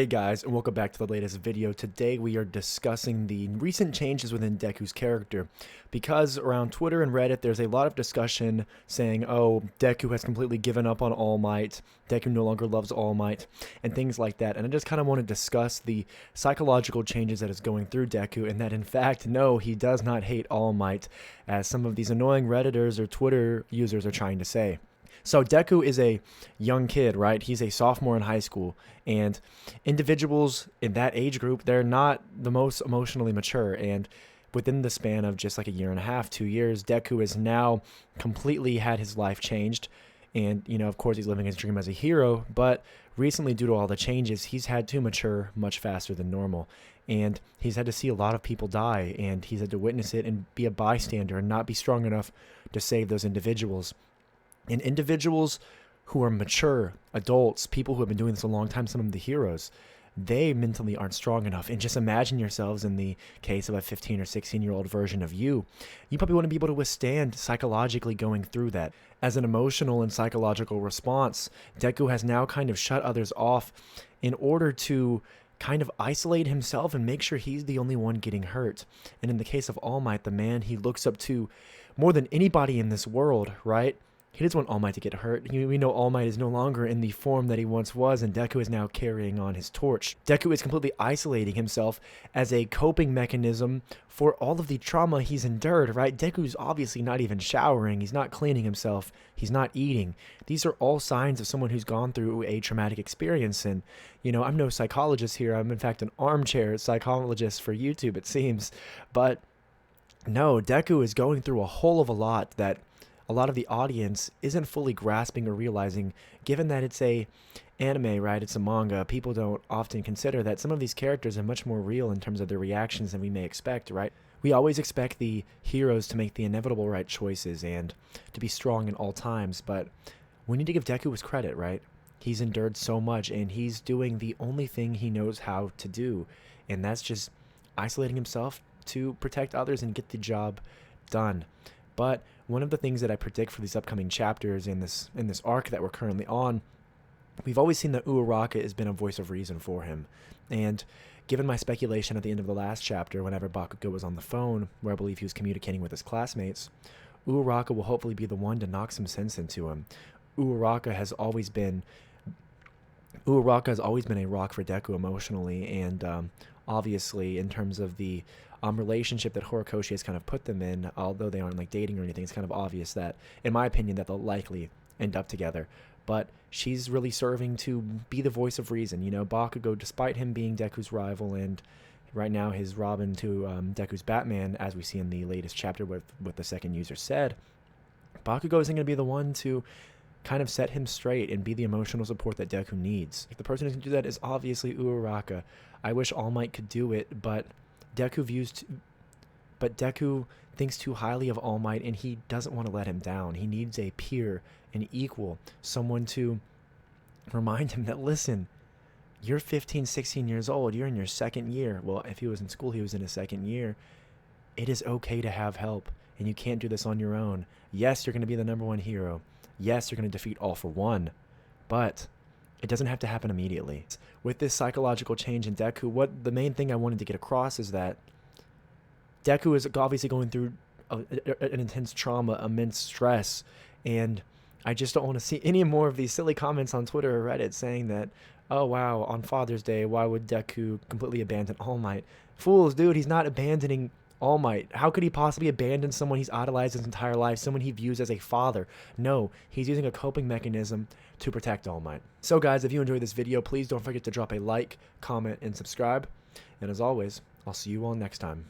Hey guys, and welcome back to the latest video. Today we are discussing the recent changes within Deku's character, because around Twitter and Reddit there's a lot of discussion saying, oh, Deku has completely given up on All Might, Deku no longer loves All Might, and things like that. And I just kind of want to discuss the psychological changes that is going through Deku, and that in fact, no, he does not hate All Might, as some of these annoying Redditors or Twitter users are trying to say. So Deku is a young kid, right? He's a sophomore in high school, and individuals in that age group, they're not the most emotionally mature, and within the span of just like a year and a half, 2 years, Deku has now completely had his life changed, and, you know, of course he's living his dream as a hero, but recently, due to all the changes, he's had to mature much faster than normal, and he's had to see a lot of people die, and he's had to witness it and be a bystander and not be strong enough to save those individuals. And individuals who are mature, adults, people who have been doing this a long time, some of the heroes, they mentally aren't strong enough. And just imagine yourselves in the case of a 15 or 16-year-old version of you. You probably wouldn't be able to withstand psychologically going through that. As an emotional and psychological response, Deku has now kind of shut others off in order to kind of isolate himself and make sure he's the only one getting hurt. And in the case of All Might, the man he looks up to more than anybody in this world, right? He doesn't want All Might to get hurt. We know All Might is no longer in the form that he once was, and Deku is now carrying on his torch. Deku is completely isolating himself as a coping mechanism for all of the trauma he's endured, right? Deku's obviously not even showering. He's not cleaning himself. He's not eating. These are all signs of someone who's gone through a traumatic experience. And, you know, I'm no psychologist here. I'm, in fact, an armchair psychologist for YouTube, it seems. But, no, Deku is going through a whole of a lot that a lot of the audience isn't fully grasping or realizing, given that it's a anime, right? It's a manga. People don't often consider that some of these characters are much more real in terms of their reactions than we may expect, right? We always expect the heroes to make the inevitable right choices and to be strong in all times, but we need to give Deku his credit, right? He's endured so much, and he's doing the only thing he knows how to do, and that's just isolating himself to protect others and get the job done. But one of the things that I predict for these upcoming chapters in this arc that we're currently on, we've always seen that Uraraka has been a voice of reason for him. And given my speculation at the end of the last chapter, whenever Bakugo was on the phone, where I believe he was communicating with his classmates, Uraraka will hopefully be the one to knock some sense into him. Uraraka has always been a rock for Deku emotionally, and obviously in terms of the relationship that Horikoshi has kind of put them in, although they aren't like dating or anything, it's kind of obvious that, in my opinion, that they'll likely end up together. But she's really serving to be the voice of reason. You know, Bakugo, despite him being Deku's rival and right now his Robin to Deku's Batman, as we see in the latest chapter with what the second user said, Bakugo isn't going to be the one to kind of set him straight and be the emotional support that Deku needs. The person who can do that is obviously Uraraka. I wish All Might could do it, but Deku thinks too highly of All Might, and he doesn't want to let him down. He needs a peer, an equal, someone to remind him that, listen, you're 15, 16 years old. You're in your second year. Well, if he was in school, he was in his second year. It is okay to have help, and you can't do this on your own. Yes, you're going to be the #1 hero. Yes, you're going to defeat All for One, but it doesn't have to happen immediately. With this psychological change in Deku, what the main thing I wanted to get across is that Deku is obviously going through an intense trauma, immense stress, and I just don't want to see any more of these silly comments on Twitter or Reddit saying that, oh wow, on Father's Day, why would Deku completely abandon All Might? Fools, dude, he's not abandoning All Might. How could he possibly abandon someone he's idolized his entire life, someone he views as a father? No, he's using a coping mechanism to protect All Might. So guys, if you enjoyed this video, please don't forget to drop a like, comment, and subscribe. And as always, I'll see you all next time.